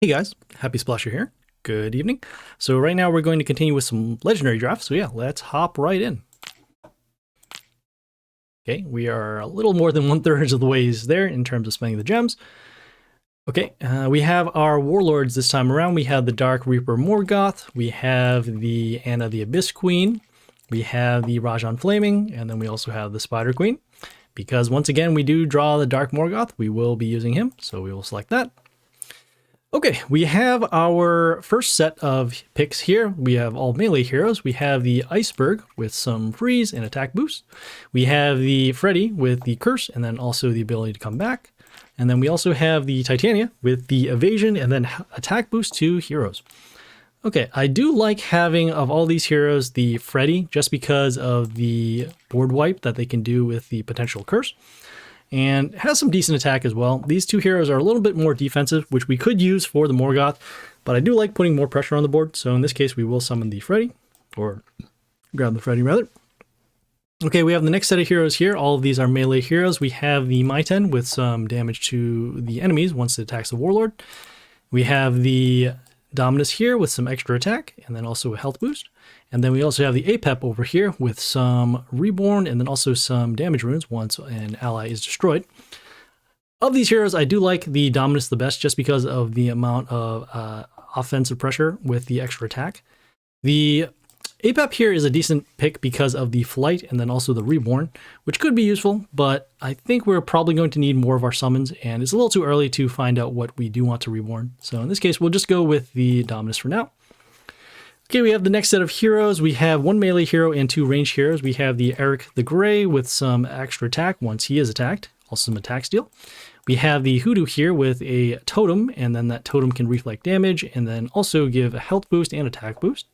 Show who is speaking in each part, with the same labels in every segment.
Speaker 1: Hey guys, Happy Splasher here. Good evening. So right now we're going to continue with some legendary drafts. So yeah, let's hop right in. Okay, we are a little more than 1/3 of the ways there in terms of spending the gems. Okay, we have our warlords this time around. We have the Dark Reaper Morgoth, we have the Anna the Abyss Queen, we have the Rajan Flaming, and then we also have the Spider Queen. Because once again we do draw the Dark Morgoth, we will be using him, so we will select that. Okay, we have our first set of picks here. We have all melee heroes. We have the Iceberg with some freeze and attack boost. We have the Freddy with the curse and then also the ability to come back. And then we also have the Titania with the evasion and then attack boost to heroes. Okay, I do like having, of all these heroes, the Freddy just because of the board wipe that they can do with the potential curse. And has some decent attack as well. These two heroes are a little bit more defensive, which we could use for the Morgoth, but I do like putting more pressure on the board, so in this case we will summon the Freddy, or grab the Freddy rather. Okay, we have the next set of heroes here. All of these are melee heroes. We have the Myten with some damage to the enemies once it attacks the Warlord. We have the Dominus here with some extra attack, and then also a health boost. And then we also have the Apep over here with some Reborn and then also some damage runes once an ally is destroyed. Of these heroes, I do like the Dominus the best just because of the amount of offensive pressure with the extra attack. The Apep here is a decent pick because of the Flight and then also the Reborn, which could be useful, but I think we're probably going to need more of our summons, and it's a little too early to find out what we do want to Reborn. So in this case, we'll just go with the Dominus for now. Okay, we have the next set of heroes. We have one melee hero and two ranged heroes. We have the Eric the Grey with some extra attack once he is attacked, also some attack steal. We have the Hoodoo here with a totem, and then that totem can reflect damage, and then also give a health boost and attack boost.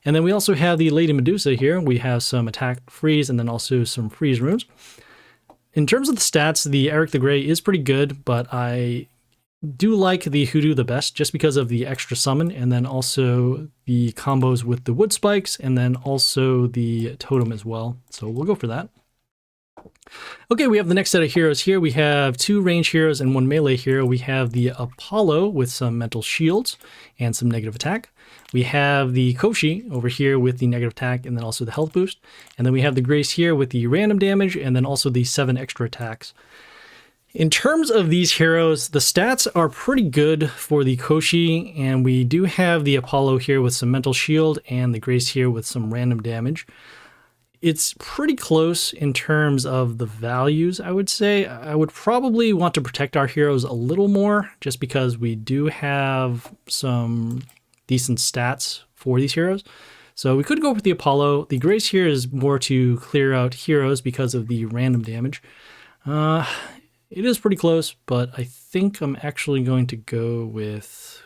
Speaker 1: And then we also have the Lady Medusa here. We have some attack freeze, and then also some freeze runes. In terms of the stats, the Eric the Grey is pretty good, but I do like the Hoodoo the best just because of the extra summon and then also the combos with the wood spikes and then also the totem as well. So we'll go for that. Okay, we have the next set of heroes here. We have two ranged heroes and one melee hero. We have the Apollo with some mental shields and some negative attack. We have the Koshi over here with the negative attack and then also the health boost. And then we have the Grace here with the random damage and then also the 7 extra attacks. In terms of these heroes, the stats are pretty good for the Koshi, and we do have the Apollo here with some mental shield and the Grace here with some random damage. It's pretty close in terms of the values, I would say. I would probably want to protect our heroes a little more just because we do have some decent stats for these heroes. So we could go with the Apollo. The Grace here is more to clear out heroes because of the random damage. It is pretty close, but I think I'm actually going to go with...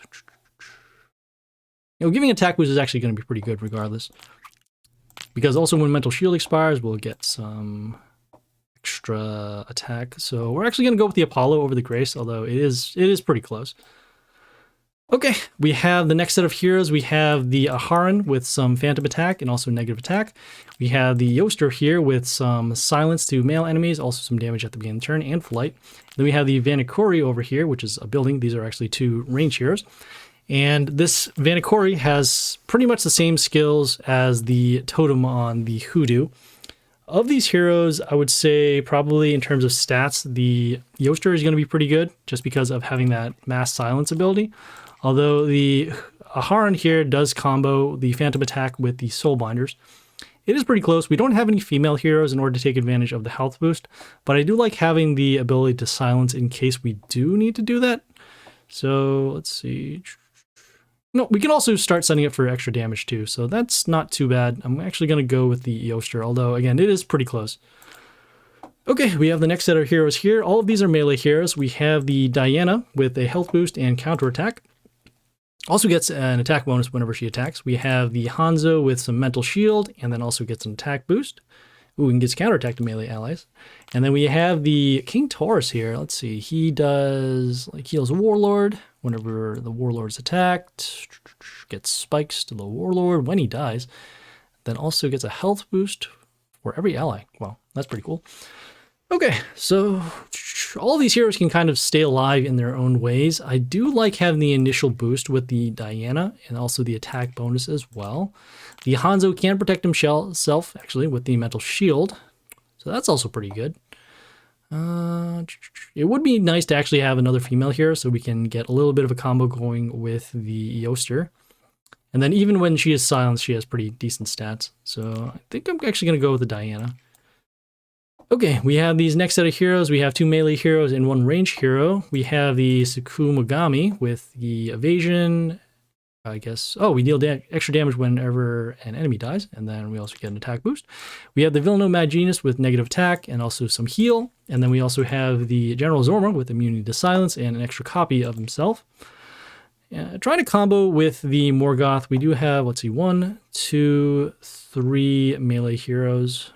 Speaker 1: giving attack boost is actually going to be pretty good regardless. Because also when Mental Shield expires, we'll get some extra attack. So we're actually going to go with the Apollo over the Grace, although it is pretty close. Okay, we have the next set of heroes. We have the Aharon with some phantom attack and also negative attack. We have the Yoster here with some silence to male enemies, also some damage at the beginning of the turn and flight. Then we have the Vanikori over here, which is a building. These are actually two ranged heroes. And this Vanikori has pretty much the same skills as the totem on the Hoodoo. Of these heroes, I would say probably in terms of stats, the Yoster is going to be pretty good just because of having that mass silence ability. Although the Aharon here does combo the Phantom Attack with the Soul Binders. It is pretty close. We don't have any female heroes in order to take advantage of the health boost, but I do like having the ability to silence in case we do need to do that. So let's see. No, we can also start setting it for extra damage too, so that's not too bad. I'm actually going to go with the Yoster, although again, it is pretty close. Okay, we have the next set of heroes here. All of these are melee heroes. We have the Diana with a health boost and counterattack. Also gets an attack bonus whenever she attacks. We have the Hanzo with some mental shield and then also gets an attack boost. Ooh, and gets counterattack to melee allies. And then we have the King Taurus here. Let's see, he does like heals a Warlord whenever the Warlord's attacked. Gets spikes to the Warlord when he dies. Then also gets a health boost for every ally. Wow, that's pretty cool. Okay, so all these heroes can kind of stay alive in their own ways. I do like having the initial boost with the Diana and also the attack bonus as well. The Hanzo can protect himself, actually, with the mental shield. So that's also pretty good. It would be nice to actually have another female hero so we can get a little bit of a combo going with the Yoster. And then even when she is silenced, she has pretty decent stats. So I think I'm actually going to go with the Diana. Okay, we have these next set of heroes. We have 2 melee heroes and 1 ranged hero. We have the Tsukumogami with the evasion, I guess. Oh, we deal extra damage whenever an enemy dies, and then we also get an attack boost. We have the Vilano Maginus with negative attack and also some heal, and then we also have the General Zorma with immunity to silence and an extra copy of himself. Trying to combo with the Morgoth, we do have, let's see, 1, 2, 3 melee heroes.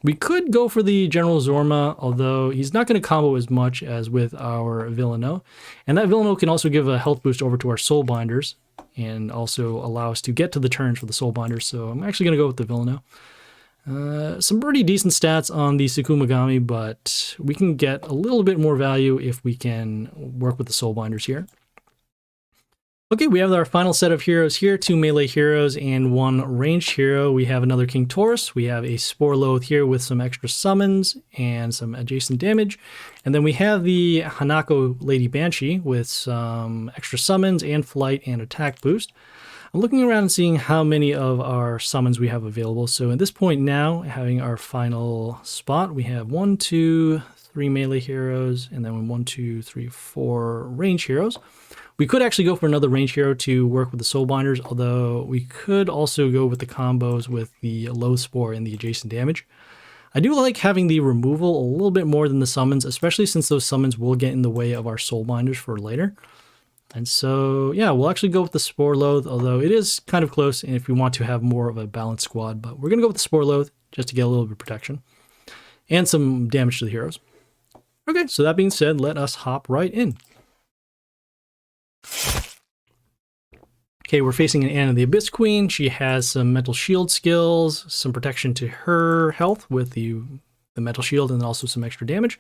Speaker 1: We could go for the General Zorma, although he's not going to combo as much as with our Villano. And that Villano can also give a health boost over to our Soulbinders and also allow us to get to the turns for the Soulbinders. So I'm actually going to go with the Villano. Some pretty decent stats on the Tsukumogami, but we can get a little bit more value if we can work with the Soulbinders here. Okay, we have our final set of heroes here, 2 melee heroes and 1 ranged hero. We have another King Taurus. We have a Spore Loath here with some extra summons and some adjacent damage. And then we have the Hanako Lady Banshee with some extra summons and flight and attack boost. I'm looking around and seeing how many of our summons we have available. So at this point now, having our final spot, we have 1, 2, 3 melee heroes, and then 1, 2, 3, 4 ranged heroes. We could actually go for another ranged hero to work with the Soulbinders, although we could also go with the combos with the Loath Spore and the adjacent damage. I do like having the removal a little bit more than the summons, especially since those summons will get in the way of our Soulbinders for later. And so, yeah, we'll actually go with the Spore Loath, although it is kind of close and if we want to have more of a balanced squad. But we're going to go with the Spore Loath just to get a little bit of protection and some damage to the heroes. Okay, so that being said, let us hop right in. Okay, we're facing an Anna the Abyss Queen. She has some mental shield skills, some protection to her health with the mental shield, and also some extra damage.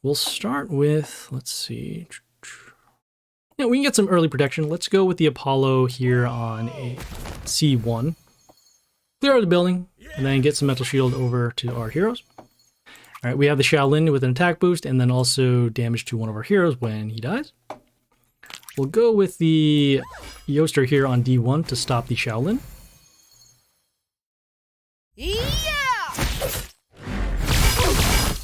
Speaker 1: We'll start with, let's see. Yeah, we can get some early protection. Let's go with the Apollo here on a C1. Clear out the building, and then get some mental shield over to our heroes. All right, we have the Shaolin with an attack boost, and then also damage to one of our heroes when he dies. We'll go with the Yoster here on D1 to stop the Shaolin. Yeah!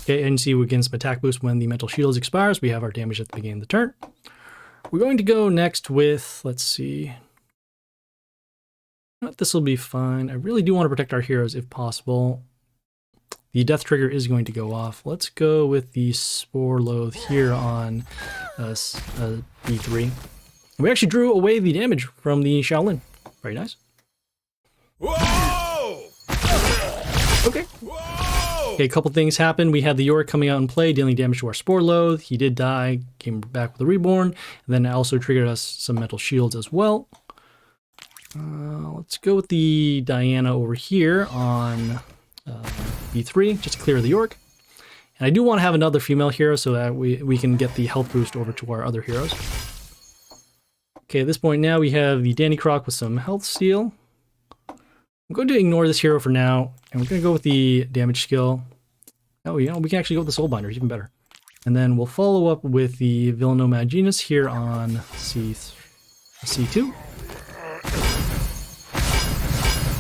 Speaker 1: Okay, and you see we get some attack boost when the mental shields expires. We have our damage at the beginning of the turn. We're going to go next with, let's see. This will be fine. I really do want to protect our heroes if possible. The death trigger is going to go off. Let's go with the Spore Loath here on B3. We actually drew away the damage from the Shaolin. Very nice. Whoa! Okay. Whoa! Okay, a couple things happened. We had the Yorick coming out in play, dealing damage to our Spore Loath. He did die, came back with a Reborn, and then it also triggered us some mental shields as well. Let's go with the Diana over here on B3, just to clear the Yorick. And I do want to have another female hero so that we can get the health boost over to our other heroes. Okay, at this point now we have the Danny Croc with some health steal. I'm going to ignore this hero for now, and we're going to go with the damage skill. Oh, you know, we can actually go with the Soulbinders, even better. And then we'll follow up with the Vilano Maginus here on C2.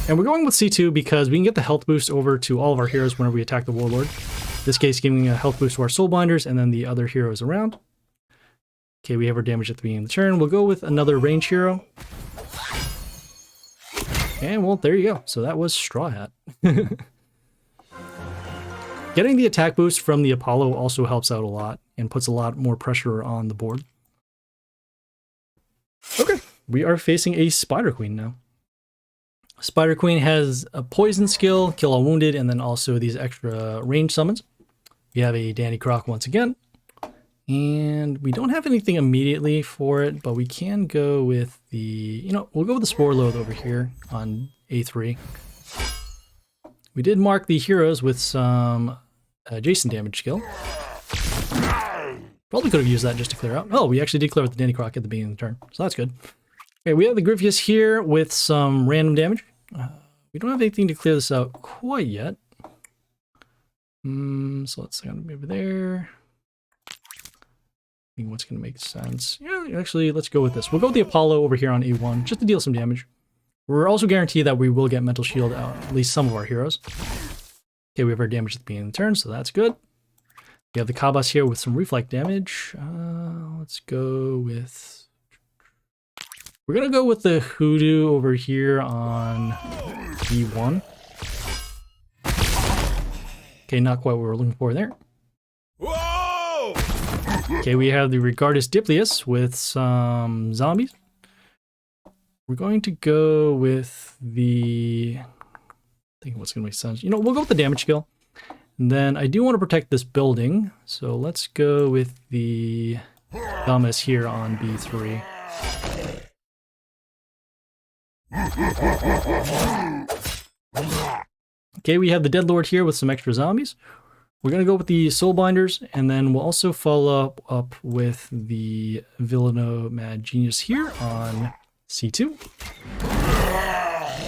Speaker 1: And we're going with C2 because we can get the health boost over to all of our heroes whenever we attack the Warlord. In this case, giving a health boost to our Soulbinders and then the other heroes around. Okay, we have our damage at the beginning of the turn. We'll go with another range hero. And well, there you go. So that was Strawhat. Getting the attack boost from the Apollo also helps out a lot and puts a lot more pressure on the board. Okay, we are facing a Spider Queen now. Spider Queen has a poison skill, kill all wounded, and then also these extra range summons. We have a Danny Croc once again. And we don't have anything immediately for it, but we can go with the, we'll go with the Spore Loath over here on A3. We did mark the heroes with some adjacent damage skill. Probably could have used that just to clear out. Oh, we actually did clear out the Danny Croc at the beginning of the turn, so that's good. Okay, we have the Griffius here with some random damage. We don't have anything to clear this out quite yet. So let's kind of move there. I think what's going to make sense. Yeah, actually, let's go with this. We'll go with the Apollo over here on A1 just to deal some damage. We're also guaranteed that we will get Mental Shield out, at least some of our heroes. Okay, we have our damage at the beginning of the turn, so that's good. We have the Kabas here with some reflect damage. Let's go with... We're going to go with the Hoodoo over here on E1. Okay, not quite what we were looking for there. Whoa! Okay, we have the Regardus Dipleus with some zombies. We're going to go with the... I think what's going to make sense. You know, we'll go with the damage skill. And then I do want to protect this building. So let's go with the Damas here on B3. Okay, we have the Deadlord here with some extra zombies. We're going to go with the Soulbinders, and then we'll also follow up with the Villaino Mad Genius here on C2.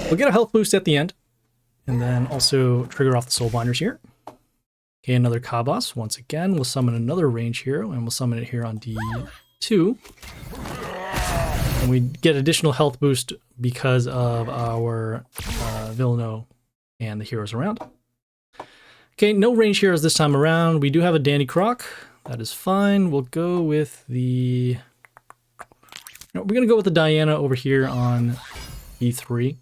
Speaker 1: We'll get a health boost at the end, and then also trigger off the Soulbinders here. Okay, another Kabas. Once again, we'll summon another range hero, and we'll summon it here on D2. And we get additional health boost because of our Villaino and the heroes around. Okay, no range heroes this time around. We do have a Danny Croc. That is fine. We'll go with the... No, we're going to go with the Diana over here on E3.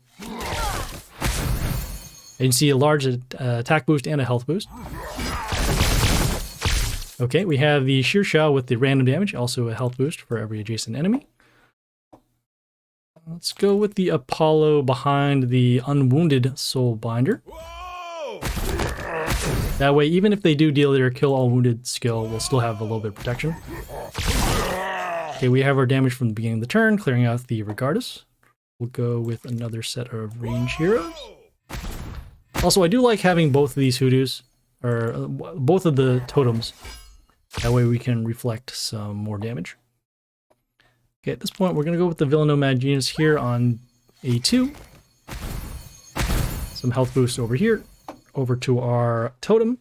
Speaker 1: And you can see a large attack boost and a health boost. Okay, we have the Shearshaw with the random damage, also a health boost for every adjacent enemy. Let's go with the Apollo behind the Unwounded Soulbinder. That way, even if they do deal their Kill All Wounded skill, we'll still have a little bit of protection. Okay, we have our damage from the beginning of the turn, clearing out the Regardus. We'll go with another set of range heroes. Also, I do like having both of these hoodoos, or both of the totems. That way we can reflect some more damage. Okay, at this point, we're going to go with the Villaino Mad Genius here on A2. Some health boost over here. Over to our totem.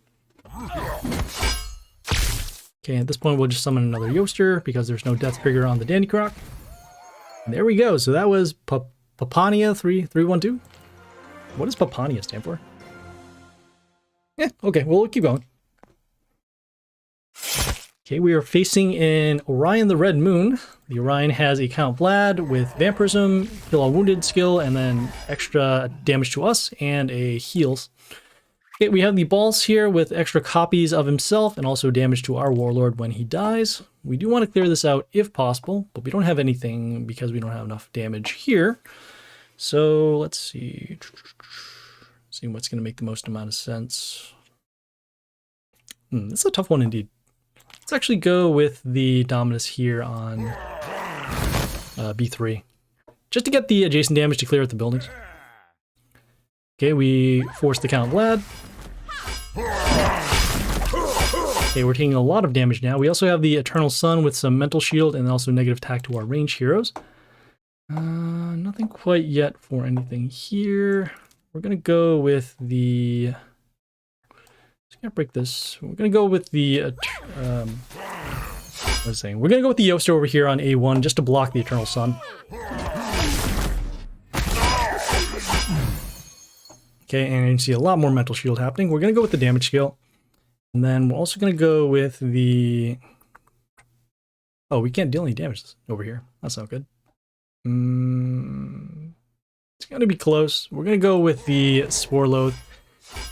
Speaker 1: Okay, at this point, we'll just summon another Yoster because there's no death trigger on the Danny Croc. And there we go. So that was Papania 3312. What does Papania stand for? Yeah, okay, well, we'll keep going. Okay, we are facing in Orion the Red Moon. The Orion has a Count Vlad with Vampirism, Kill All Wounded skill, and then extra damage to us and a heals. Okay, we have the Balls here with extra copies of himself and also damage to our Warlord when he dies. We do want to clear this out if possible, but we don't have anything because we don't have enough damage here. So let's see. See what's going to make the most amount of sense. This is a tough one indeed. Let's actually go with the Dominus here on B3. Just to get the adjacent damage to clear out the buildings. Okay, we force the Count Vlad. Okay, we're taking a lot of damage now. We also have the Eternal Sun with some Mental Shield and also negative attack to our range heroes. Nothing quite yet for anything here. We're going to go with the... Just gonna break this. We're going to go with the... what was I saying? We're going to go with the Yoster over here on A1 just to block the Eternal Sun. Okay, and you can see a lot more Mental Shield happening. We're going to go with the damage skill. And then we're also going to go with the... Oh, we can't deal any damage over here. That's not good. It's going to be close. We're going to go with the Spore Loath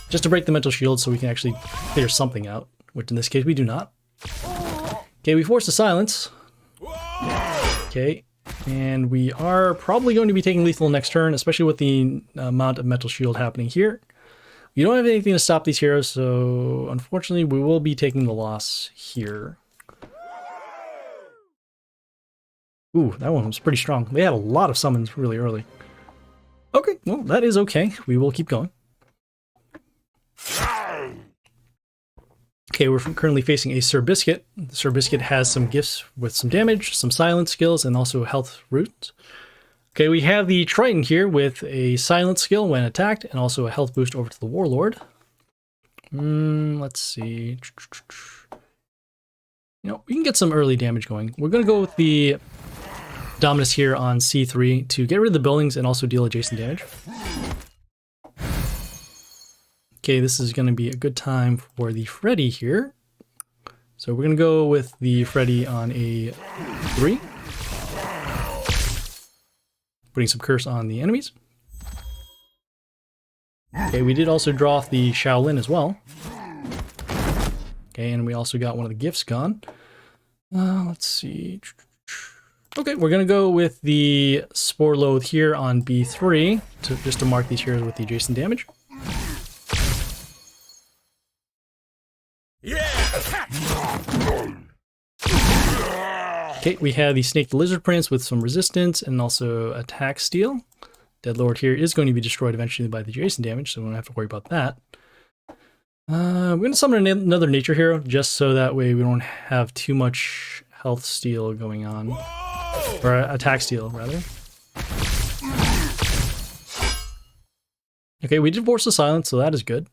Speaker 1: just to break the Mental Shield so we can actually clear something out, which in this case we do not. Okay, we force the Silence. Okay. And we are probably going to be taking lethal next turn, especially with the amount of Mental Shield happening here. We don't have anything to stop these heroes, so unfortunately we will be taking the loss here. Ooh, that one was pretty strong. They had a lot of summons really early. Okay, well, that is okay. We will keep going. Okay, we're currently facing a Sir Biscuit. Sir Biscuit has some gifts with some damage, some silence skills, and also health roots. Okay, we have the Triton here with a silence skill when attacked, and also a health boost over to the Warlord. Let's see. You know, we can get some early damage going. We're going to go with the Dominus here on C3 to get rid of the buildings and also deal adjacent damage. Okay, this is going to be a good time for the Freddy here. So we're going to go with the Freddy on a 3. Putting some curse on the enemies. Okay, we did also draw off the Shaolin as well. Okay, and we also got one of the gifts gone. Let's see. Okay, we're going to go with the Spore Load here on B3 just to mark these heroes with the adjacent damage. Okay, we have the Snake the Lizard Prince with some resistance and also attack steal. Deadlord here is going to be destroyed eventually by the adjacent damage, so we don't have to worry about that. We're going to summon another nature hero just so that way we don't have too much health steal going on. Or attack steal, rather. Okay, we did force the silence, so that is good.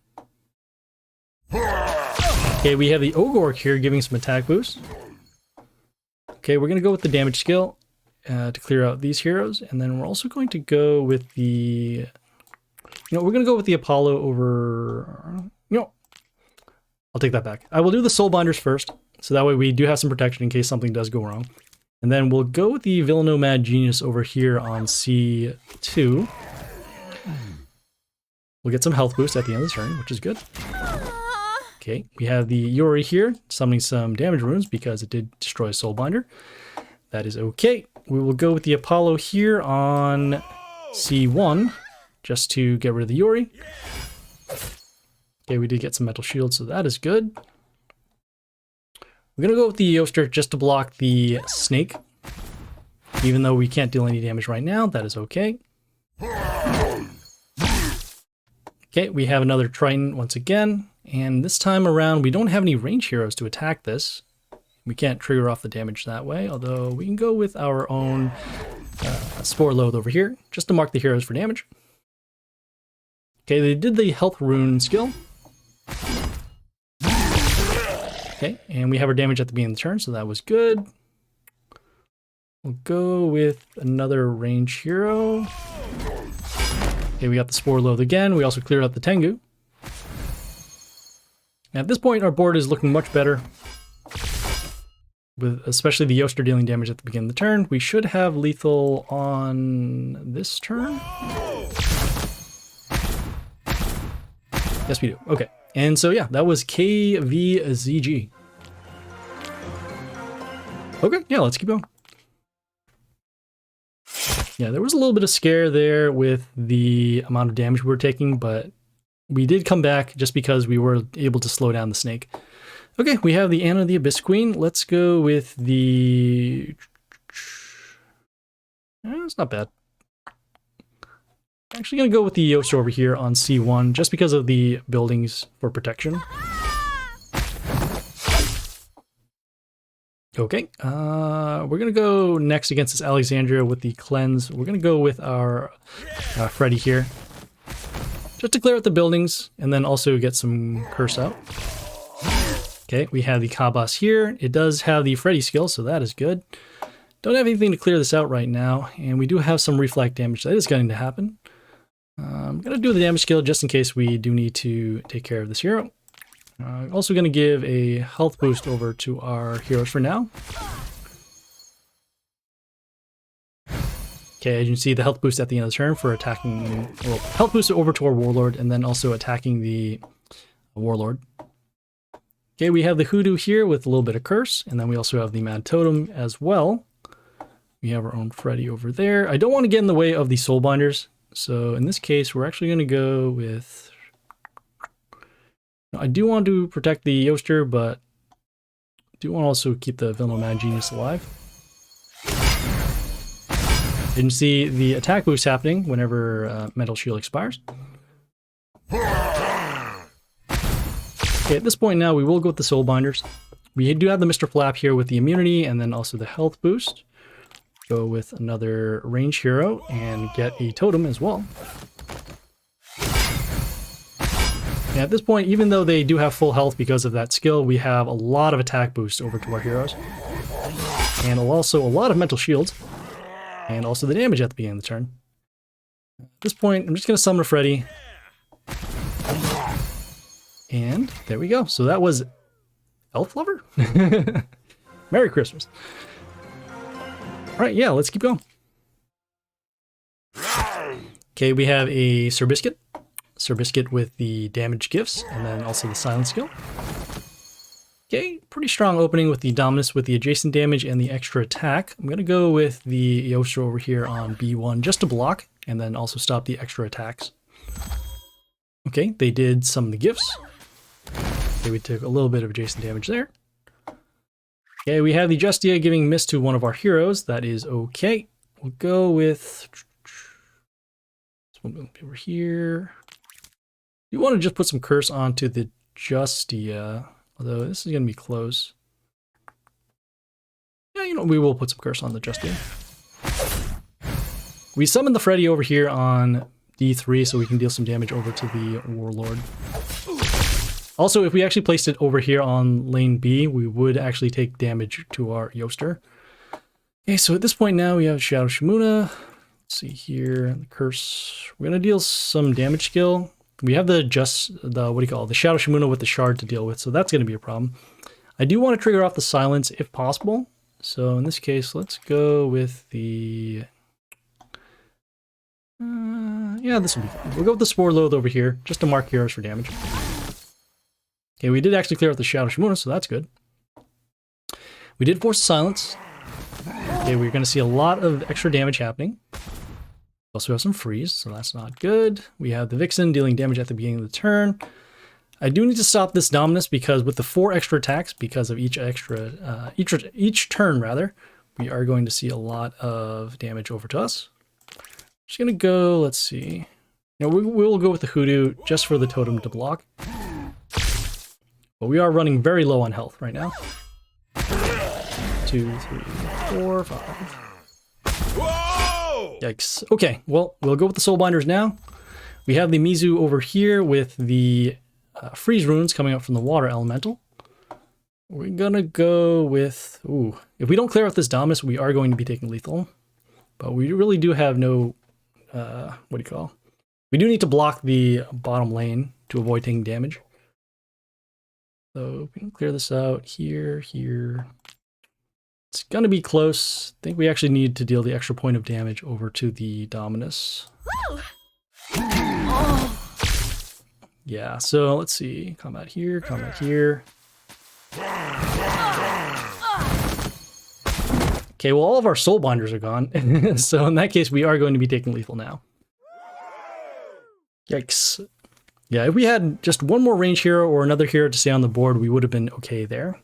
Speaker 1: Okay, we have the Ogork here giving some attack boost. Okay, we're going to go with the damage skill to clear out these heroes, and then we're also going to go with the... we're going to go with the Apollo over... I'll take that back. I will do the Soul Binders first, so that way we do have some protection in case something does go wrong. And then we'll go with the Villanomad Genius over here on C2. We'll get some health boost at the end of the turn, which is good. Okay, we have the Yori here, summoning some damage runes because it did destroy Soulbinder. That is okay. We will go with the Apollo here on C1, just to get rid of the Yori. Okay, we did get some Metal Shield, so that is good. We're going to go with the Yoster just to block the Snake. Even though we can't deal any damage right now, that is okay. Okay, we have another Triton once again. And this time around, we don't have any range heroes to attack this. We can't trigger off the damage that way, although we can go with our own Spore Load over here, just to mark the heroes for damage. Okay, they did the Health Rune skill. Okay, and we have our damage at the beginning of the turn, so that was good. We'll go with another range hero. Okay, we got the Spore Load again. We also cleared out the Tengu. At this point, our board is looking much better, with especially the Yoster dealing damage at the beginning of the turn. We should have lethal on this turn. Yes, we do. Okay. And so, yeah, that was KVZG. Okay, yeah, let's keep going. Yeah, there was a little bit of scare there with the amount of damage we were taking, but we did come back just because we were able to slow down the snake. Okay, we have the Anna the Abyss Queen. Let's go with the... it's not bad. I'm actually going to go with the Yoster over here on C1 just because of the buildings for protection. Okay, we're going to go next against this Alexandria with the Cleanse. We're going to go with our Freddy here, just to clear out the buildings and then also get some curse out. Okay, we have the Kabas here. It does have the Freddy skill, so that is good. Don't have anything to clear this out right now, and we do have some reflect damage that is going to happen. I'm going to do the damage skill just in case we do need to take care of this hero. Also going to give a health boost over to our heroes for now. Okay, as you can see, the health boost at the end of the turn for attacking, well, health boost over to our Warlord and then also attacking the Warlord. Okay, we have the Hoodoo here with a little bit of curse, and then we also have the Mad Totem as well. We have our own Freddy over there. I don't want to get in the way of the Soulbinders, so in this case, we're actually going to go with... I do want to protect the Yoster, but I do want to also keep the Villanomad Genius alive. You can see the attack boost happening whenever Metal Shield expires. Okay, at this point now, we will go with the Soul Binders. We do have the Mr. Flap here with the immunity and then also the health boost. Go with another range hero and get a totem as well. And at this point, even though they do have full health because of that skill, we have a lot of attack boost over to our heroes. And also a lot of mental shields. And also the damage at the beginning of the turn. At this point, I'm just going to summon a Freddy. And there we go. So that was ElfLover? Merry Christmas. Alright, yeah, let's keep going. Okay, we have a Sir Biscuit. Sir Biscuit with the damage gifts, and then also the silent skill. Okay, pretty strong opening with the Dominus with the adjacent damage and the extra attack. I'm going to go with the Yoster over here on B1 just to block, and then also stop the extra attacks. Okay, they did some of the gifts. Okay, we took a little bit of adjacent damage there. Okay, we have the Justia giving miss to one of our heroes. That is okay. We'll go with... this one over here. You want to just put some curse onto the Justia, although this is going to be close. Yeah, you know, we will put some curse on the Justia. We summon the Freddy over here on D3 so we can deal some damage over to the Warlord. Also, if we actually placed it over here on lane B, we would actually take damage to our Yoster. Okay, so at this point now we have Shadow Shimuna. Let's see here, the curse. We're going to deal some damage skill. We have the Shadow Shimuna with the shard to deal with, so that's going to be a problem. I do want to trigger off the silence if possible. So in this case, let's go with the... yeah, this will be fine. We'll go with the Spore Loath over here, just to mark heroes for damage. Okay, we did actually clear out the Shadow Shimuna, so that's good. We did force silence. Okay, we're going to see a lot of extra damage happening. Also have some freeze, so that's not good. We have the Vixen dealing damage at the beginning of the turn. I do need to stop this Dominus because with the 4 extra attacks, because of each turn rather, we are going to see a lot of damage over to us. Just gonna go, let's see. You know, we will go with the Hoodoo just for the totem to block. But we are running very low on health right now. 2, 3, 4, 5. Yikes. Okay, well, we'll go with the Soul Binders now. We have the Mizu over here with the freeze runes coming up from the water elemental. We're gonna go with... ooh, if we don't clear out this Dominus, we are going to be taking lethal. But we really do have no... we do need to block the bottom lane to avoid taking damage. So we can clear this out here, here. It's gonna be close. I think we actually need to deal the extra point of damage over to the Dominus. Yeah, so let's see. Combat here, combat here. Okay, well, all of our Soul Binders are gone. So in that case, we are going to be taking lethal now. Yikes. Yeah, if we had just one more range hero or another hero to stay on the board, we would have been okay there.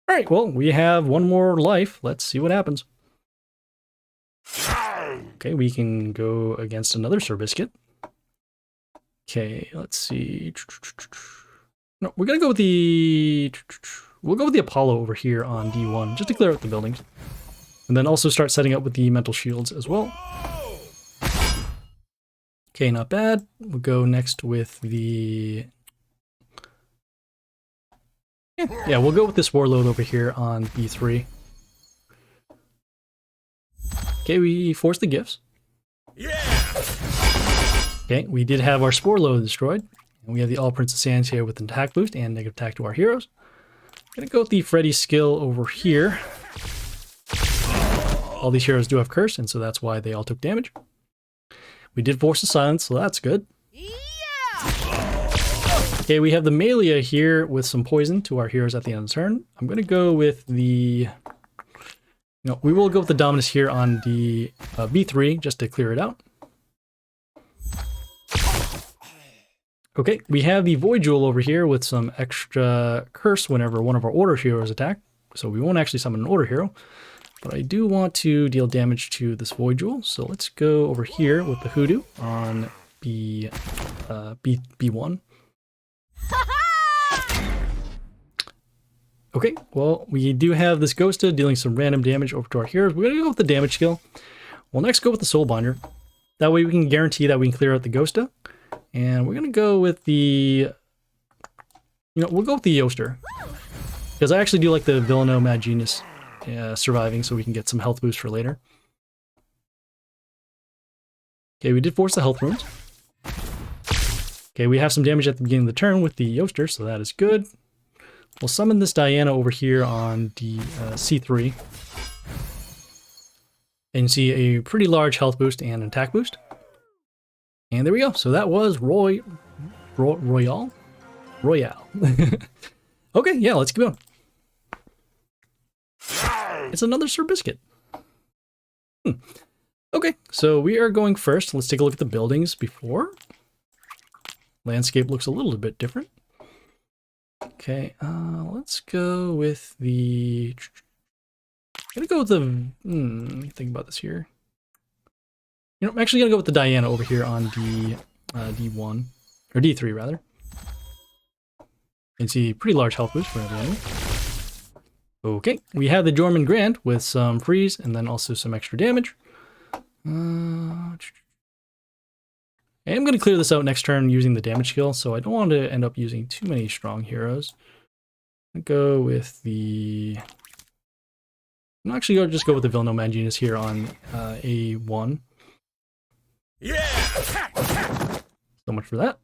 Speaker 1: All right, well, we have one more life. Let's see what happens. Okay, we can go against another Sir Biscuit. Okay, let's see. No, we're gonna go with the... we'll go with the Apollo over here on D1, just to clear out the buildings. And then also start setting up with the mental shields as well. Okay, not bad. We'll go next with the... yeah, we'll go with this Warlord over here on B3. Okay, we forced the gifts. Yeah. Okay, we did have our Spore Load destroyed. And we have the All Prince of Sands here with an attack boost and negative attack to our heroes. I'm gonna go with the Freddy skill over here. All these heroes do have curse, and so that's why they all took damage. We did force the silence, so that's good. Okay, we have the Malia here with some poison to our heroes at the end of the turn. I'm gonna go with the... no, we will go with the Dominus here on the B3 just to clear it out. Okay, we have the Void Jewel over here with some extra curse whenever one of our order heroes attack. So we won't actually summon an order hero, but I do want to deal damage to this Void Jewel. So let's go over here with the Hoodoo on B1. Okay, well, we do have this Ghosta dealing some random damage over to our heroes. We're going to go with the damage skill. We'll next go with the Soulbinder. That way we can guarantee that we can clear out the Ghosta. And we're going to go with the... we'll go with the Yoster. Because I actually do like the Villaino Mad Genius surviving, so we can get some health boost for later. Okay, we did force the health runes. Okay, we have some damage at the beginning of the turn with the Yoster, so that is good. We'll summon this Diana over here on the C3. And you see a pretty large health boost and an attack boost. And there we go. So that was Royall? Royall. Okay, yeah, let's keep going. It's another Sir Biscuit. Okay, so we are going first. Let's take a look at the buildings before. Landscape looks a little bit different. Okay, let's go with the... I'm gonna go with the... let me think about this here. I'm actually gonna go with the Diana over here on D1. Or D3, rather. You can see pretty large health boost for the enemy. Okay, we have the Jormungand with some freeze and then also some extra damage. And I'm going to clear this out next turn using the damage skill, so I don't want to end up using too many strong heroes. I'll go with the... I'm actually going to just go with the Villaino Mad Genius here on A1. Yeah! So much for that.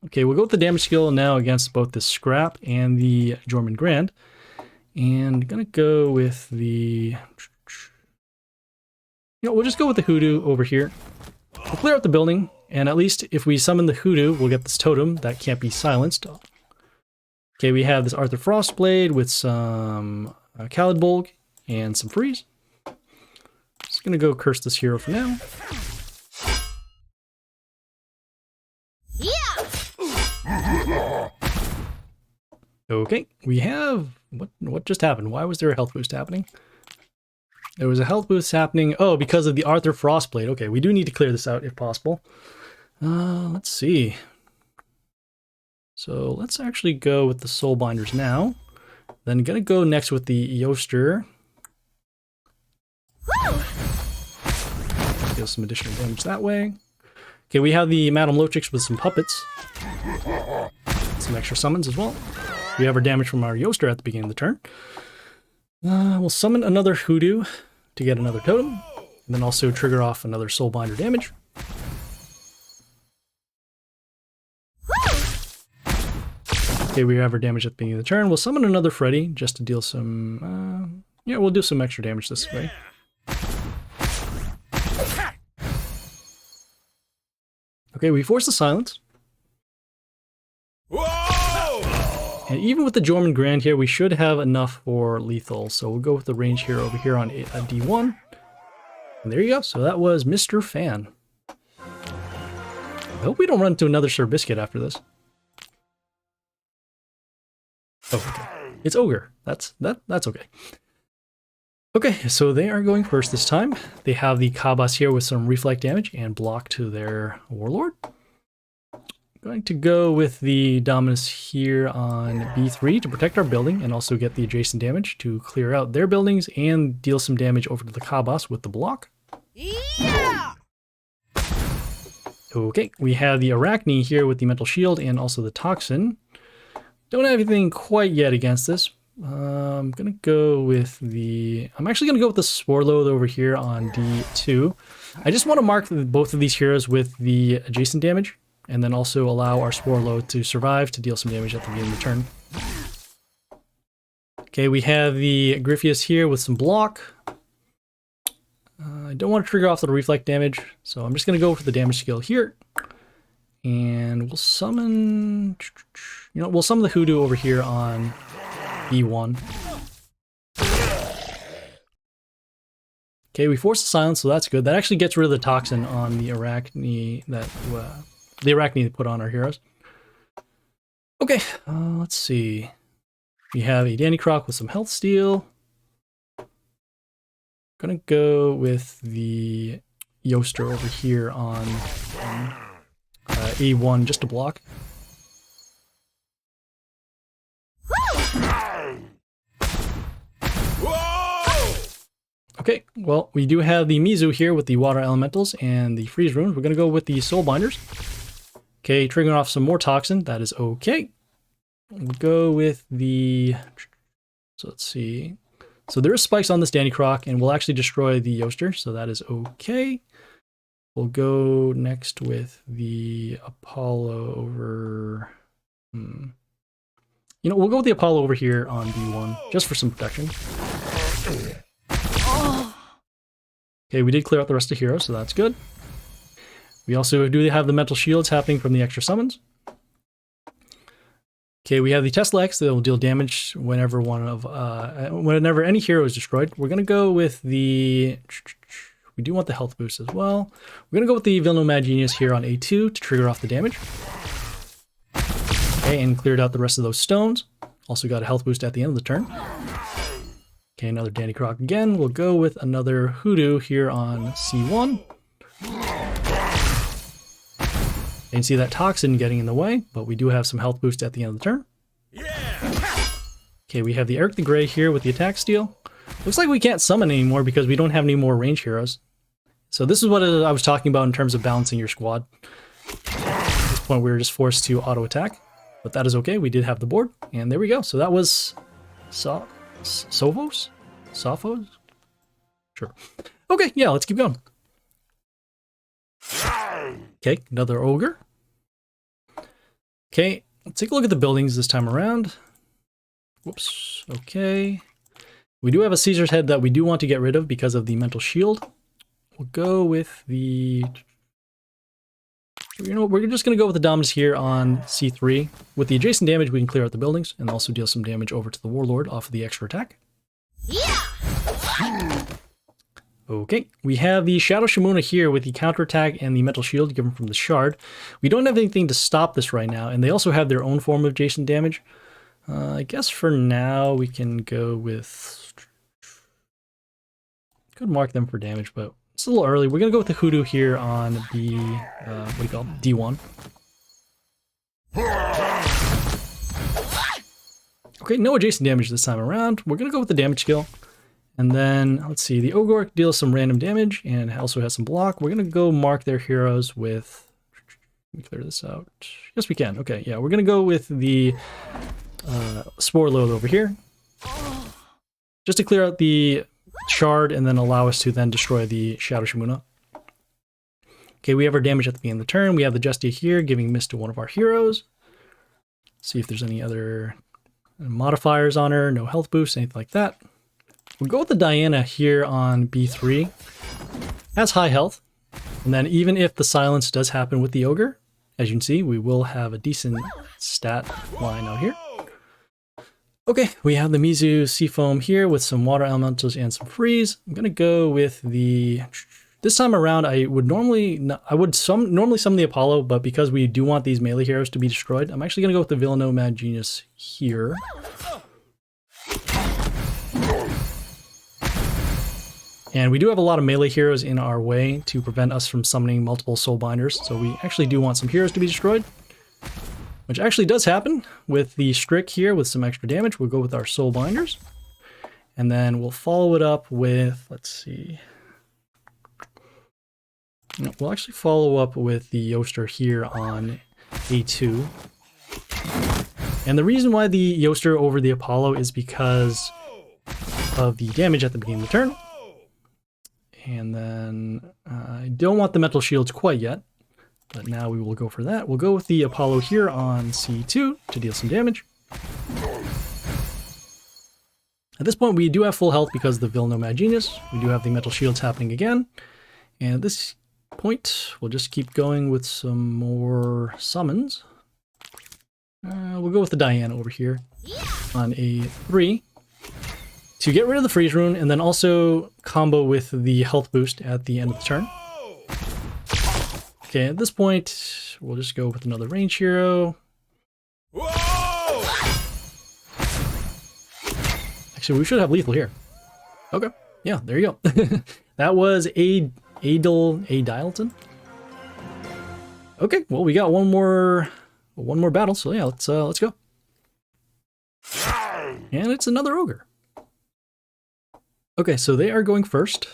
Speaker 1: Okay, we'll go with the damage skill now against both the Scrap and the Jormungand. And I'm going to go with the... we'll just go with the Hoodoo over here. We'll clear out the building, and at least if we summon the Hoodoo, we'll get this totem that can't be silenced. Okay, we have this Arthur Frostblade with some Khalidbolg and some freeze. Just gonna go curse this hero for now. Yeah. Okay, we have... What just happened? Why was there a health boost happening? There was a health boost happening. Oh, because of the Arthur Frostblade. Okay, we do need to clear this out if possible. Let's see. So let's actually go with the Soulbinders now. Then gonna go next with the Yoster. Deal some additional damage that way. Okay, we have the Madame Lotrix with some puppets. Some extra summons as well. We have our damage from our Yoster at the beginning of the turn. We'll summon another Hoodoo to get another totem, and then also trigger off another Soulbinder damage. Okay, we have our damage at the beginning of the turn. We'll summon another Freddy just to deal some... we'll do some extra damage this way. Okay, we force the silence. And even with the Jormungand here, we should have enough for lethal. So we'll go with the range hero over here on D1. And there you go. So that was MrPhan. I hope we don't run into another Sir Biscuit after this. Oh, okay. It's Ogre. That's okay. Okay, so they are going first this time. They have the Kabas here with some reflect damage and block to their Warlord. Going to go with the Dominus here on B3 to protect our building and also get the adjacent damage to clear out their buildings and deal some damage over to the Kabas with the block. Yeah! Okay, we have the Arachne here with the Mental Shield and also the Toxin. Don't have anything quite yet against this. I'm gonna go with the... I'm actually gonna go with the Warlord over here on D2. I just want to mark both of these heroes with the adjacent damage, and then also allow our Warlord to survive to deal some damage at the beginning of the turn. Okay, we have the Griffius here with some block. I don't want to trigger off the reflect damage, so I'm just going to go for the damage skill here. And we'll summon... we'll summon the Hoodoo over here on B1. Okay, we force the silence, so that's good. That actually gets rid of the toxin on the Arachne that... the Arachne put on our heroes. Okay, let's see. We have a Danny Croc with some health steal. Gonna go with the Yoster over here on A1 just to block. Okay, well, we do have the Mizu here with the water elementals and the freeze runes. We're going to go with the soul binders. Okay, triggering off some more toxin. That is okay. We'll go with the... So let's see. So there are spikes on this Danny Croc, and we'll actually destroy the Yoster, so that is okay. We'll go next with the Apollo over... You know, we'll go with the Apollo over here on B1, just for some protection. Okay, we did clear out the rest of heroes, so that's good. We also do have the mental shields happening from the extra summons. Okay, we have the Tesla X that will deal damage whenever whenever any hero is destroyed. We're gonna go with the... We do want the health boost as well. We're gonna go with the Villain Mad Genius here on A2 to trigger off the damage. Okay, and cleared out the rest of those stones. Also got a health boost at the end of the turn. Okay, another Danny Croc again. We'll go with another Hoodoo here on C1. You can see that toxin getting in the way, but we do have some health boost at the end of the turn. Okay, we have the Eric the Grey here with the attack steal. Looks like we can't summon anymore because we don't have any more range heroes. So this is what I was talking about in terms of balancing your squad. At this point, we were just forced to auto attack, but that is okay. We did have the board, and there we go. So that was Sofhos? Sofhos? Sure. Okay, yeah, let's keep going. Okay, another ogre. Okay, let's take a look at the buildings this time around. Whoops, okay. We do have a Caesar's head that we do want to get rid of because of the mental shield. We'll go with the... You know, we're just going to go with the Dominus here on C3. With the adjacent damage, we can clear out the buildings and also deal some damage over to the Warlord off of the extra attack. Yeah. Okay, we have the Shadow Shimuna here with the counterattack and the Mental Shield given from the Shard. We don't have anything to stop this right now, and they also have their own form of adjacent damage. I guess for now we can go with... Could mark them for damage, but it's a little early. We're going to go with the Hoodoo here on the, what do you call it? D1. Okay, no adjacent damage this time around. We're going to go with the damage skill. And then, let's see, the Ogork deals some random damage and also has some block. We're going to go mark their heroes with... Let me clear this out. Yes, we can. Okay, yeah, we're going to go with the Spore Load over here. Just to clear out the Shard and then allow us to then destroy the Shadow Shimuna. Okay, we have our damage at the beginning of the turn. We have the Justia here, giving miss to one of our heroes. See if there's any other modifiers on her. No health boost, anything like that. We'll go with the Diana here on B3. Has high health. And then even if the silence does happen with the Ogre, as you can see, we will have a decent stat line out here. Okay, we have the Mizu Seafoam here with some water elementals and some freeze. I'm going to go with the... This time around, I would normally summon the Apollo, but because we do want these melee heroes to be destroyed, I'm actually going to go with the Villain Mad Genius here. And we do have a lot of melee heroes in our way to prevent us from summoning multiple soul binders, so we actually do want some heroes to be destroyed. Which actually does happen with the Strick here with some extra damage. We'll go with our soul binders. And then we'll follow it up with, let's see. No, we'll actually follow up with the Yoster here on A2. And the reason why the Yoster over the Apollo is because of the damage at the beginning of the turn. And then I don't want the mental shields quite yet, but now we will go for that. We'll go with the Apollo here on C2 to deal some damage. At this point, we do have full health because of the Villain Mad Genius. We do have the mental shields happening again. And at this point, we'll just keep going with some more summons. We'll go with the Diana over here on A3. To get rid of the freeze rune and then also combo with the health boost at the end of the turn. Okay, at this point, we'll just go with another range hero. Whoa! Actually, we should have lethal here. Okay, yeah, there you go. That was Adaylton. Okay, well, we got one more battle, so yeah, let's go. And it's another ogre. Okay, so they are going first.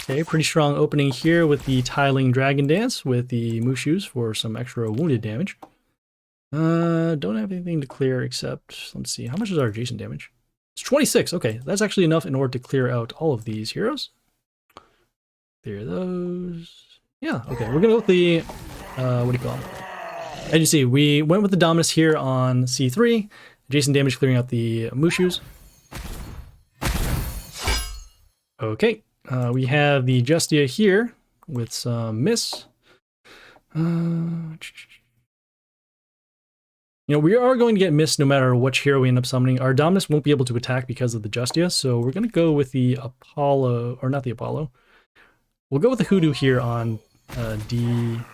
Speaker 1: Okay, pretty strong opening here with the Tiling Dragon Dance with the Mushus for some extra wounded damage. Don't have anything to clear except, let's see, how much is our adjacent damage? It's 26. Okay, that's actually enough in order to clear out all of these heroes. Clear those. Yeah, okay, we're gonna go with the, what do you call them? As you see, we went with the Dominus here on C3. Adjacent damage clearing out the Mushus. Okay, we have the Justia here with some miss. You know, we are going to get missed no matter which hero we end up summoning. Our Dominus won't be able to attack because of the Justia, so we're going to go with the Apollo, or not the Apollo. We'll go with the Hoodoo here on B1.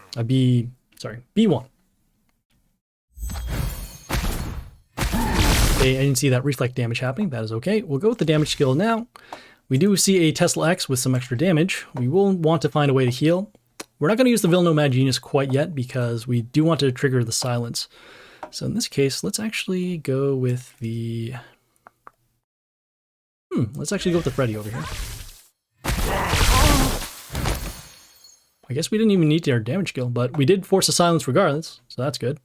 Speaker 1: Okay, I didn't see that reflect damage happening. That is okay. We'll go with the damage skill now. We do see a Tesla X with some extra damage. We will want to find a way to heal. We're not going to use the Vilno Mad Genius quite yet because we do want to trigger the silence. So in this case, let's actually go with the... let's actually go with the Freddy over here. I guess we didn't even need our damage skill, but we did force a silence regardless, so that's good.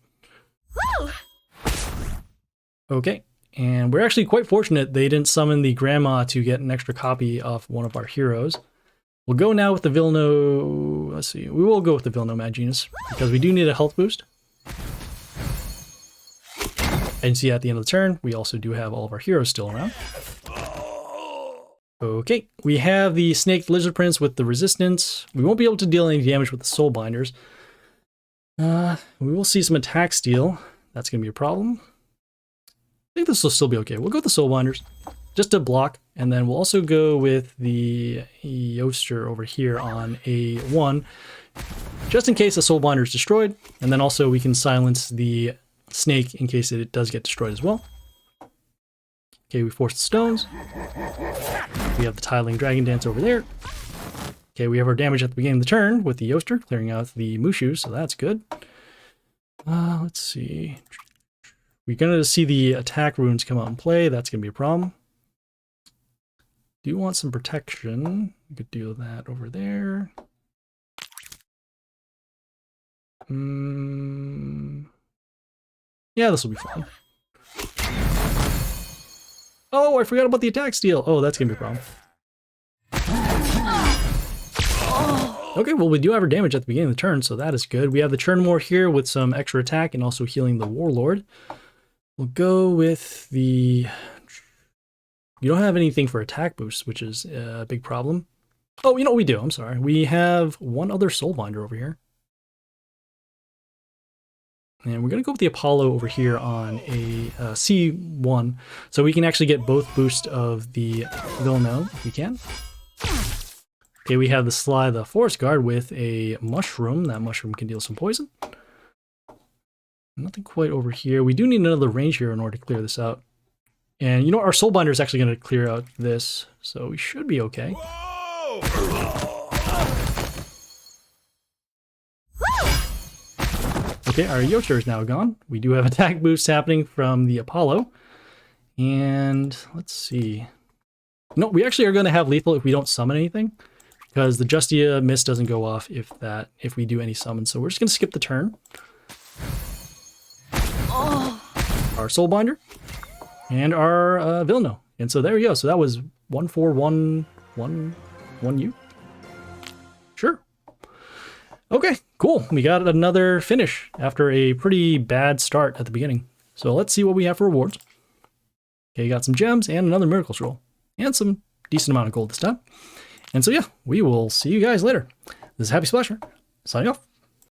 Speaker 1: Okay, and we're actually quite fortunate they didn't summon the Grandma to get an extra copy of one of our heroes. We'll go now with the Vilno... Let's see, we will go with the Vilno Mad Genius because we do need a health boost. And see at the end of the turn, we also do have all of our heroes still around. Okay, we have the Snake Lizard Prince with the resistance. We won't be able to deal any damage with the Soul Binders. We will see some attack steal. That's going to be a problem. I think this will still be okay. We'll go with the Soul Binders just to block, and then we'll also go with the Yoster over here on A1, just in case the Soul Binder is destroyed, and then also we can silence the Snake in case it does get destroyed as well. Okay, we force the stones. We have the Tiling Dragon Dance over there. Okay, we have our damage at the beginning of the turn with the Yoster, clearing out the Mushu, so that's good. Let's see. We're going to see the attack runes come out and play. That's going to be a problem. Do want some protection. We could do that over there. Yeah, this will be fine. Oh, I forgot about the attack steal. Oh, that's going to be a problem. Okay, well, we do have our damage at the beginning of the turn, so that is good. We have the Churnmore here with some extra attack and also healing the Warlord. We'll go with the... You don't have anything for attack boosts, which is a big problem. Oh, you know what we do? I'm sorry. We have one other Soulbinder over here. And we're going to go with the Apollo over here on a C1, so we can actually get both boosts of the Vilno, if we can. Okay, we have the Sly the Forest Guard with a Mushroom. That Mushroom can deal some poison. Nothing quite over here. We do need another range here in order to clear this out. And you know, our Soulbinder is actually going to clear out this, so we should be okay. Okay, our Yoster is now gone. We do have attack boosts happening from the Apollo. And let's see. No, we actually are going to have lethal if we don't summon anything, because the Justia Mist doesn't go off if we do any summons. So we're just going to skip the turn. Our Soulbinder and our Vilno. And so there we go. So that was 1-4-1-1-1-U. Sure. Okay, cool. We got another finish after a pretty bad start at the beginning. So let's see what we have for rewards. Okay, got some gems and another Miracle Scroll. And some decent amount of gold this time. And so yeah, we will see you guys later. This is Happy Splasher, signing off.